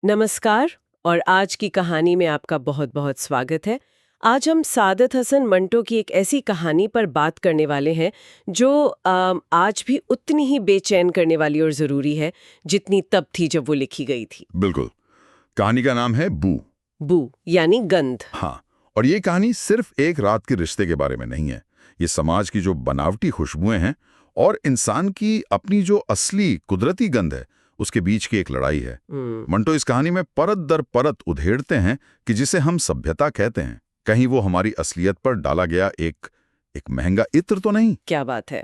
नमस्कार। और आज की कहानी में आपका बहुत बहुत स्वागत है। आज हम सादत हसन मंटो की एक ऐसी कहानी पर बात करने वाले हैं जो आज भी उतनी ही बेचैन करने वाली और ज़रूरी है जितनी तब थी जब वो लिखी गई थी। बिल्कुल। कहानी का नाम है बू। बू यानी गंध। हाँ, और ये कहानी सिर्फ एक रात के रिश्ते के बारे में नहीं है। ये समाज की जो बनावटी खुशबुएं हैं और इंसान की अपनी जो असली कुदरती गंध है उसके बीच की एक लड़ाई है। मंटो इस कहानी में परत दर परत उधेड़ते हैं कि जिसे हम सभ्यता कहते हैं, कहीं वो हमारी असलियत पर डाला गया एक महंगा इत्र तो नहीं। क्या बात है।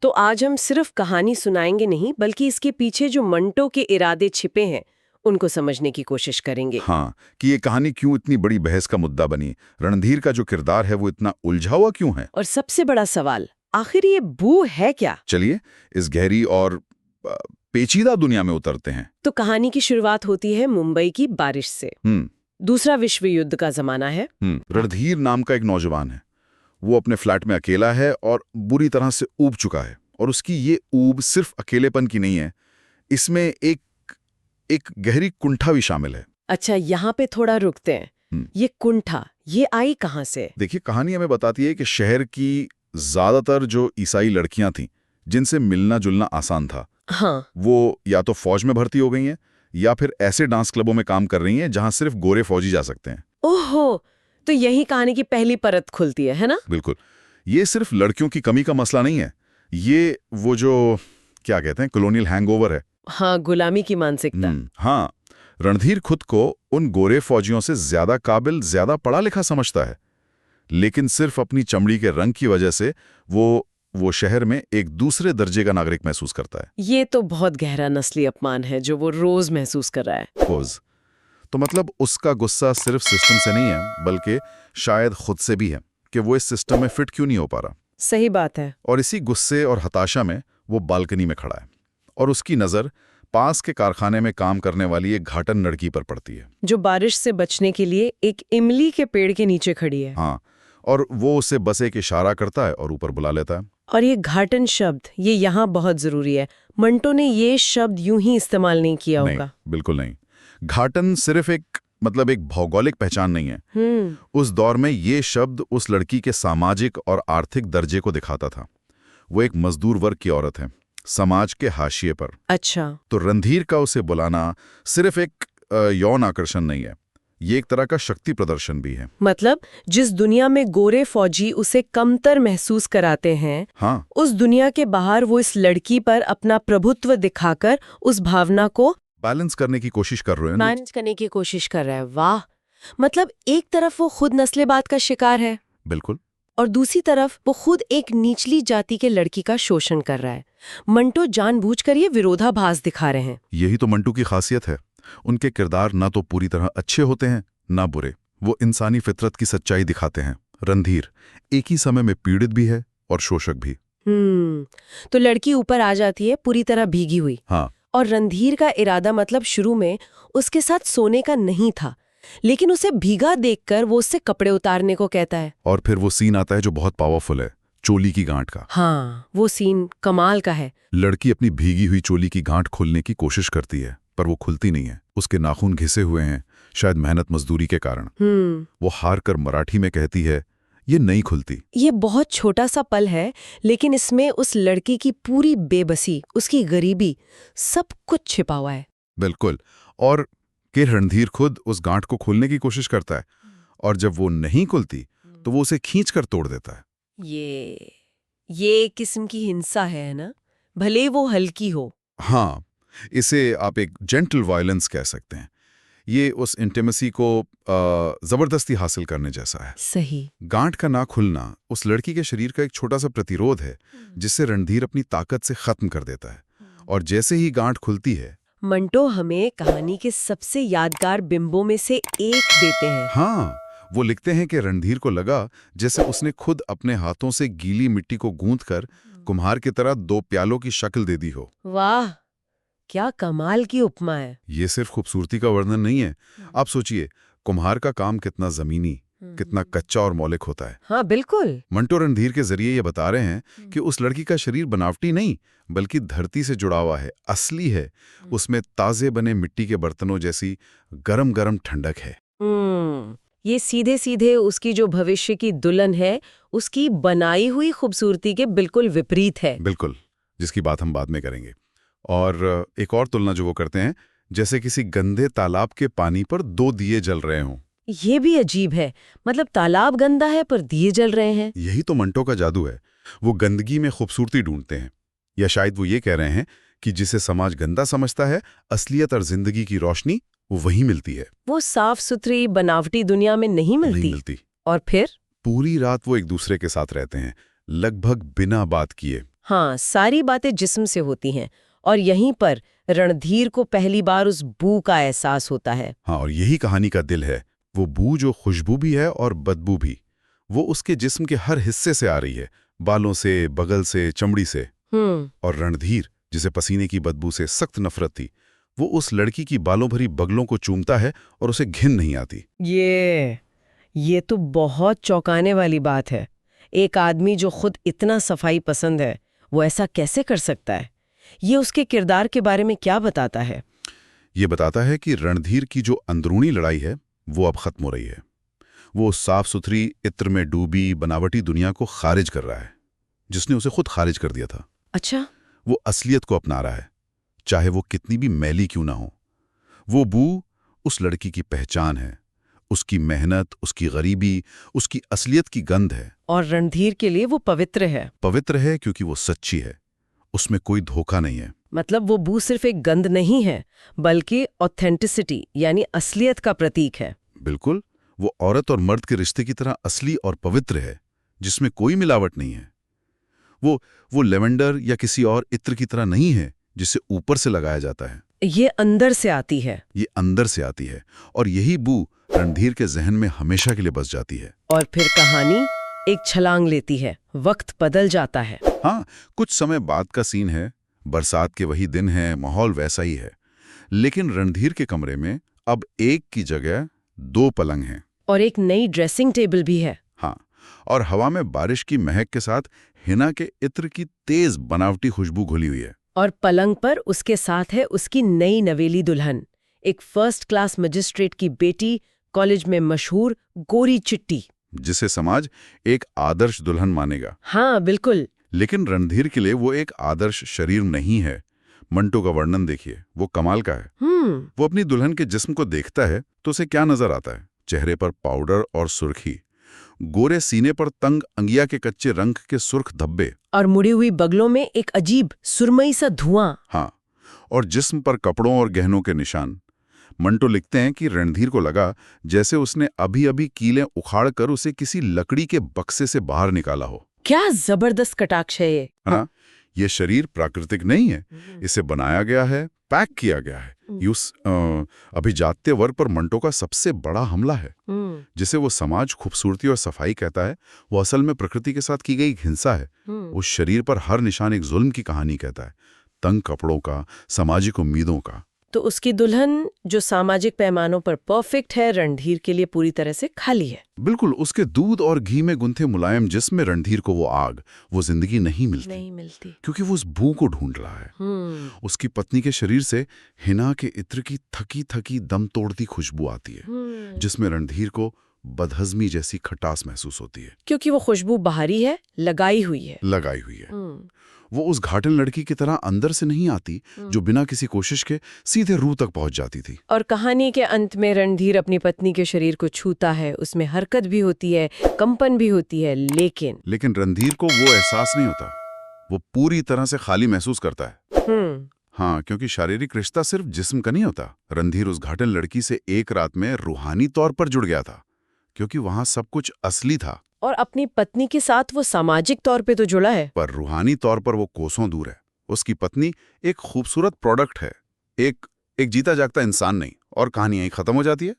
तो आज हम सिर्फ कहानी सुनाएंगे नहीं, बल्कि इसके पीछे जो मंटो के इरादे छिपे हैं उनको समझने की कोशिश करेंगे। हाँ, कि ये कहानी क्यों इतनी बड़ी बहस का मुद्दा बनी, रणधीर का जो किरदार है वो इतना उलझा हुआ क्यों है, और सबसे बड़ा सवाल, आखिर ये बू है क्या। चलिए इस गहरी और पेचीदा दुनिया में उतरते हैं। तो कहानी की शुरुआत होती है मुंबई की बारिश से। दूसरा विश्व युद्ध का जमाना है। रणधीर नाम का एक नौजवान है। वो अपने फ्लैट में अकेला है और बुरी तरह से ऊब चुका है। और उसकी ये ऊब सिर्फ अकेलेपन की नहीं है, इसमें एक गहरी कुंठा भी शामिल है। अच्छा, यहाँ पे थोड़ा रुकते हैं। ये कुंठा, ये आई कहाँ से? देखिए, कहानी हमें बताती है कि शहर की ज्यादातर जो ईसाई लड़कियां थीं, जिनसे मिलना जुलना आसान था, हाँ, वो या तो फौज में भर्ती हो गई हैं या फिर ऐसे डांस क्लबों में काम कर रही हैं जहां सिर्फ गोरे फौजी जा सकते हैं। ओहो, तो यही कहानी की पहली परत खुलती है ना? बिल्कुल। ये सिर्फ लड़कियों की कमी का मसला नहीं है, ये वो जो क्या कहते हैं कॉलोनियल हैंगओवर है। हाँ, गुलामी की मानसिकता। हाँ, रणधीर खुद को उन गोरे फौजियों से ज्यादा काबिल, ज्यादा पढ़ा लिखा समझता है, लेकिन सिर्फ अपनी चमड़ी के रंग की वजह से वो शहर में एक दूसरे दर्जे का नागरिक महसूस करता है। ये तो बहुत गहरा नस्ली अपमान है जो वो रोज महसूस कर रहा है। रोज। तो मतलब उसका गुस्सा सिर्फ सिस्टम से नहीं है, बल्कि शायद खुद से भी है कि वो इस सिस्टम में फिट क्यों नहीं हो पा रहा। सही बात है। और इसी गुस्से और हताशा में वो बालकनी में खड़ा है और उसकी नज़र पास के कारखाने में काम करने वाली एक घाटन लड़की पर पड़ती है, जो बारिश से बचने के लिए एक इमली के पेड़ के नीचे खड़ी है। हाँ, और वो उसे बस एक इशारा करता है और ऊपर बुला लेता है। और ये घाटन शब्द, ये यहाँ बहुत जरूरी है। मंटो ने ये शब्द यूं ही इस्तेमाल नहीं किया होगा। बिल्कुल नहीं। घाटन सिर्फ एक भौगोलिक पहचान नहीं है। उस दौर में ये शब्द उस लड़की के सामाजिक और आर्थिक दर्जे को दिखाता था। वो एक मजदूर वर्ग की औरत है, समाज के हाशिए पर। अच्छा। तो रणधीर का उसे बुलाना सिर्फ एक यौन आकर्षण नहीं है, ये एक तरह का शक्ति प्रदर्शन भी है। मतलब जिस दुनिया में गोरे फौजी उसे कमतर महसूस कराते हैं, हाँ, उस दुनिया के बाहर वो इस लड़की पर अपना प्रभुत्व दिखाकर उस भावना को बैलेंस करने की कोशिश कर रहे हैं। वाह। मतलब एक तरफ वो खुद नस्लेबाद का शिकार है, बिल्कुल, और दूसरी तरफ वो खुद एक निचली जाति के लड़की का शोषण कर रहा है। मंटो जानबूझकर ये विरोधाभास दिखा रहे हैं। यही तो मंटू की खासियत है। उनके किरदार ना तो पूरी तरह अच्छे होते हैं ना बुरे, वो इंसानी फितरत की सच्चाई दिखाते हैं। रणधीर एक ही समय में पीड़ित भी है और शोषक भी। तो लड़की ऊपर आ जाती है पूरी तरह भीगी हुई। हाँ, और रणधीर का इरादा मतलब शुरू में उसके साथ सोने का नहीं था, लेकिन उसे भीगा देखकर वो उससे कपड़े उतारने को कहता है। और फिर वो सीन आता है जो बहुत पावरफुल है, चोली की गांठ का। हाँ, वो सीन कमाल का है। लड़की अपनी भीगी हुई चोली की गांठ खोलने की कोशिश करती है, पर वो खुलती नहीं है। उसके नाखून घिसे हुए हैं, शायद मेहनत मजदूरी के कारण। वो हार कर मराठी में कहती है, ये नहीं खुलती। ये बहुत छोटा सा पल है, लेकिन इसमें उस लड़की की पूरी बेबसी, उसकी गरीबी, सब कुछ छिपा हुआ है। बिल्कुल। और कि रणधीर खुद उस गांठ को खोलने की कोशिश करता है, और जब वो नहीं खुलती तो वो उसे खींचकर तोड़ देता है। ये एक किस्म की हिंसा है ना, भले वो हल्की हो। हाँ, इसे आप एक जेंटल वायलेंस कह सकते हैं। ये उस इंटीमेसी को जबरदस्ती हासिल करने जैसा है। सही। गांठ का ना खुलना उस लड़की के शरीर का एक छोटा सा प्रतिरोध है, जिससे रणधीर अपनी ताकत से खत्म कर देता है। और जैसे ही गांठ खुलती है, मंटो हमें कहानी के सबसे यादगार बिंबों में से एक देते हैं। हाँ, वो लिखते हैं कि रणधीर को लगा जैसे उसने खुद अपने हाथों से गीली मिट्टी को गूंथकर कुम्हार की तरह 2 प्यालों की शक्ल दे दी हो। वाह, क्या कमाल की उपमा है। ये सिर्फ खूबसूरती का वर्णन नहीं है। आप सोचिए, कुम्हार का काम कितना जमीनी, कितना कच्चा और मौलिक होता है। हाँ बिल्कुल। मंटो रणधीर के जरिए ये बता रहे हैं कि उस लड़की का शरीर बनावटी नहीं बल्कि धरती से जुड़ा हुआ है, असली है। उसमें ताजे बने मिट्टी के बर्तनों जैसी गरम गरम ठंडक है। ये सीधे सीधे उसकी जो भविष्य की दुल्हन है उसकी बनाई हुई खूबसूरती के बिल्कुल विपरीत है। बिल्कुल, जिसकी बात हम बाद में करेंगे। और एक और तुलना जो वो करते हैं, जैसे किसी गंदे तालाब के पानी पर 2 दिए जल रहे हों। ये भी अजीब है, मतलब तालाब गंदा है पर दिए जल रहे हैं। यही तो मंटो का जादू है। वो गंदगी में खूबसूरती ढूंढते हैं, या शायद वो ये कह रहे हैं कि जिसे समाज गंदा समझता है, असलियत और जिंदगी की रोशनी वो वहीं मिलती है। वो साफ सुथरी बनावटी दुनिया में नहीं मिलती। और फिर पूरी रात वो एक दूसरे के साथ रहते हैं, लगभग बिना बात किए। हाँ, सारी बातें जिस्म से होती हैं और यहीं पर रणधीर को पहली बार उस बू का एहसास होता है। हाँ, और यही कहानी का दिल है। वो बू जो खुशबू भी है और बदबू भी, वो उसके जिस्म के हर हिस्से से आ रही है, बालों से, बगल से, चमड़ी से। और रणधीर, जिसे पसीने की बदबू से सख्त नफरत थी, वो उस लड़की की बालों भरी बगलों को चूमता है और उसे घिन नहीं आती। ये तो बहुत चौंकाने वाली बात है। एक आदमी जो खुद इतना सफाई पसंद है, वो ऐसा कैसे कर सकता है? ये उसके किरदार के बारे में क्या बताता है? ये बताता है कि रणधीर की जो अंदरूनी लड़ाई है, वो अब खत्म हो रही है। वो साफ सुथरी, इत्र में डूबी, बनावटी दुनिया को खारिज कर रहा है, जिसने उसे खुद खारिज कर दिया था। अच्छा। वो असलियत को अपना रहा है, चाहे वो कितनी भी मैली क्यों ना हो। वो बू उस लड़की की पहचान है, उसकी मेहनत, उसकी गरीबी, उसकी असलियत की गंध है। और रणधीर के लिए वो पवित्र है। पवित्र है क्योंकि वो सच्ची है, उसमें कोई धोखा नहीं है। मतलब वो बू सिर्फ एक गंध नहीं है, बल्कि ऑथेंटिसिटी यानी असलियत का प्रतीक है। बिल्कुल, वो औरत और मर्द के रिश्ते की तरह असली और पवित्र है, जिसमें कोई मिलावट नहीं है। वो लेवेंडर या किसी और इत्र की तरह नहीं है, जिसे ऊपर से लगाया जाता है। ये अंदर से आती है। ये अंदर से आती है, और यही बू रणधीर के जहन में हमेशा के लिए बस जाती है। और फिर कहानी एक छलांग लेती है, वक्त बदल जाता है। हाँ, कुछ समय बाद का सीन है, बरसात के वही दिन है, माहौल वैसा ही है, लेकिन रणधीर के कमरे में अब एक की जगह 2 पलंग हैं। और एक नई ड्रेसिंग टेबल भी है। हाँ, और हवा में बारिश की महक के साथ हिना के इत्र की तेज बनावटी खुशबू घुली हुई है। और पलंग पर उसके साथ है उसकी नई नवेली दुल्हन, एक फर्स्ट क्लास मजिस्ट्रेट की बेटी, कॉलेज में मशहूर गोरी चिट्टी, जिसे समाज एक आदर्श दुल्हन मानेगा। हाँ बिल्कुल। लेकिन रणधीर के लिए वो एक आदर्श शरीर नहीं है। मंटो का वर्णन देखिए, वो कमाल का है। वो अपनी दुल्हन के जिस्म को देखता है तो उसे क्या नजर आता है? चेहरे पर पाउडर और सुर्खी, गोरे सीने पर तंग अंगिया के कच्चे रंग के सुर्ख धब्बे, और मुड़ी हुई बगलों में एक अजीब सुरमई सा धुआं। हाँ, और जिस्म पर कपड़ों और गहनों के निशान। मंटो लिखते हैं कि रणधीर को लगा जैसे उसने अभी अभी कीलें उखाड़ कर उसे किसी लकड़ी के बक्से से बाहर निकाला हो। क्या जबरदस्त कटाक्ष है ये। है ना? ये शरीर प्राकृतिक नहीं है, इसे बनाया गया है, पैक किया गया है। उस अभिजात्य वर्ग पर मंटो का सबसे बड़ा हमला है। जिसे वो समाज खूबसूरती और सफाई कहता है, वो असल में प्रकृति के साथ की गई हिंसा है। उस शरीर पर हर निशान एक जुल्म की कहानी कहता है, तंग कपड़ों का, सामाजिक उम्मीदों का। तो उसकी दुल्हन जो सामाजिक पैमानों पर परफेक्ट है, रणधीर के लिए पूरी तरह से खाली है। बिल्कुल, उसके दूध और घी में गुंथे मुलायम जिस्म में रणधीर को वो आग, वो जिंदगी नहीं मिलती क्योंकि वो उस बू को ढूंढ रहा है। उसकी पत्नी के शरीर से हिना के इत्र की थकी थकी दम तोड़ती खुशबू आती है, जिसमें रणधीर को बदहजमी जैसी खटास महसूस होती है, क्योंकि वो खुशबू बाहरी है, लगाई हुई है। वो उस घाटन लड़की की तरह अंदर से नहीं आती, जो बिना किसी कोशिश के सीधे रूह तक पहुंच जाती थी। और कहानी के अंत में रणधीर अपनी पत्नी के शरीर को छूता है, उसमें हरकत भी होती है, कंपन भी होती है, लेकिन रणधीर को वो एहसास नहीं होता। वो पूरी तरह से खाली महसूस करता है। हाँ, क्योंकि शारीरिक रिश्ता सिर्फ जिस्म का नहीं होता। रणधीर उस घाटन लड़की से एक रात में रूहानी तौर पर जुड़ गया था, क्योंकि वहां सब कुछ असली था। और अपनी पत्नी के साथ वो सामाजिक तौर पे तो जुड़ा है, पर रूहानी तौर पर वो कोसों दूर है। उसकी पत्नी एक खूबसूरत प्रोडक्ट है, एक जीता जागता इंसान नहीं, और कहानी यहीं खत्म हो जाती है।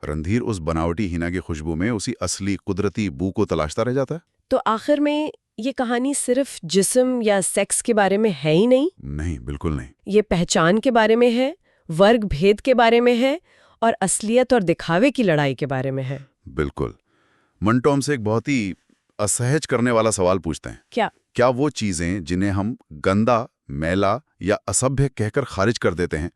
रणधीर उस बनावटी हिना की खुशबू में उसी असली कुदरती बू को तलाशता रह जाता है। तो आखिर में ये कहानी सिर्फ जिस्म या सेक्स के बारे में है ही नहीं। नहीं, बिल्कुल नहीं। ये पहचान के बारे में है, वर्ग भेद के बारे में है, और असलियत और दिखावे की लड़ाई के बारे में है। बिल्कुल। मंटो हमसे एक बहुत ही असहज करने वाला सवाल पूछते हैं। क्या वो चीजें जिन्हें हम गंदा, मैला या असभ्य कहकर खारिज कर देते हैं,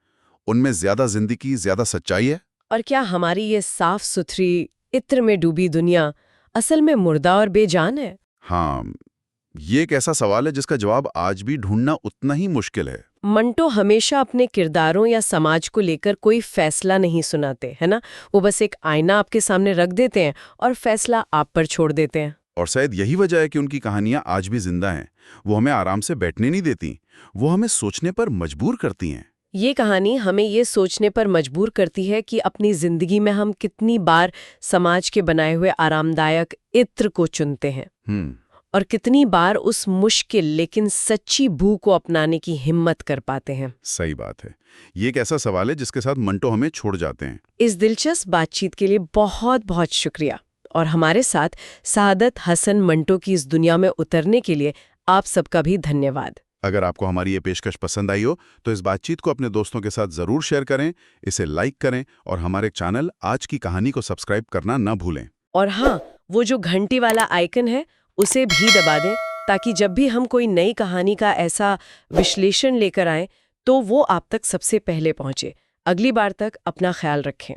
उनमें ज्यादा जिंदगी, ज्यादा सच्चाई है? और क्या हमारी ये साफ सुथरी, इत्र में डूबी दुनिया असल में मुर्दा और बेजान है? हाँ, ये एक ऐसा सवाल है जिसका जवाब आज भी ढूंढना उतना ही मुश्किल है। मंटो हमेशा अपने किरदारों या समाज को लेकर कोई फैसला नहीं सुनाते, है ना? वो बस एक आईना आपके सामने रख देते हैं और फैसला आप पर छोड़ देते हैं। और शायद यही वजह है कि उनकी कहानियां आज भी जिंदा हैं। वो हमें आराम से बैठने नहीं देती, वो हमें सोचने पर मजबूर करती हैं। ये कहानी हमें ये सोचने पर मजबूर करती है कि अपनी जिंदगी में हम कितनी बार समाज के बनाए हुए आरामदायक इत्र को चुनते हैं और कितनी बार उस मुश्किल लेकिन सच्ची भू को अपनाने की हिम्मत कर पाते हैं। सही बात है। ये एक ऐसा सवाल है जिसके साथ मंटो हमें छोड़ जाते हैं। इस दिलचस्प बातचीत के लिए बहुत बहुत शुक्रिया और हमारे साथ सादत हसन मंटो की इस दुनिया में उतरने के लिए आप सबका भी धन्यवाद। अगर आपको हमारी ये पेशकश पसंद आई हो तो इस बातचीत को अपने दोस्तों के साथ जरूर शेयर करें, इसे लाइक करें और हमारे चैनल आज की कहानी को सब्सक्राइब करना न भूलें। और हाँ, वो जो घंटी वाला आइकन है उसे भी दबा दें ताकि जब भी हम कोई नई कहानी का ऐसा विश्लेषण लेकर आएं तो वो आप तक सबसे पहले पहुंचे। अगली बार तक अपना ख्याल रखें।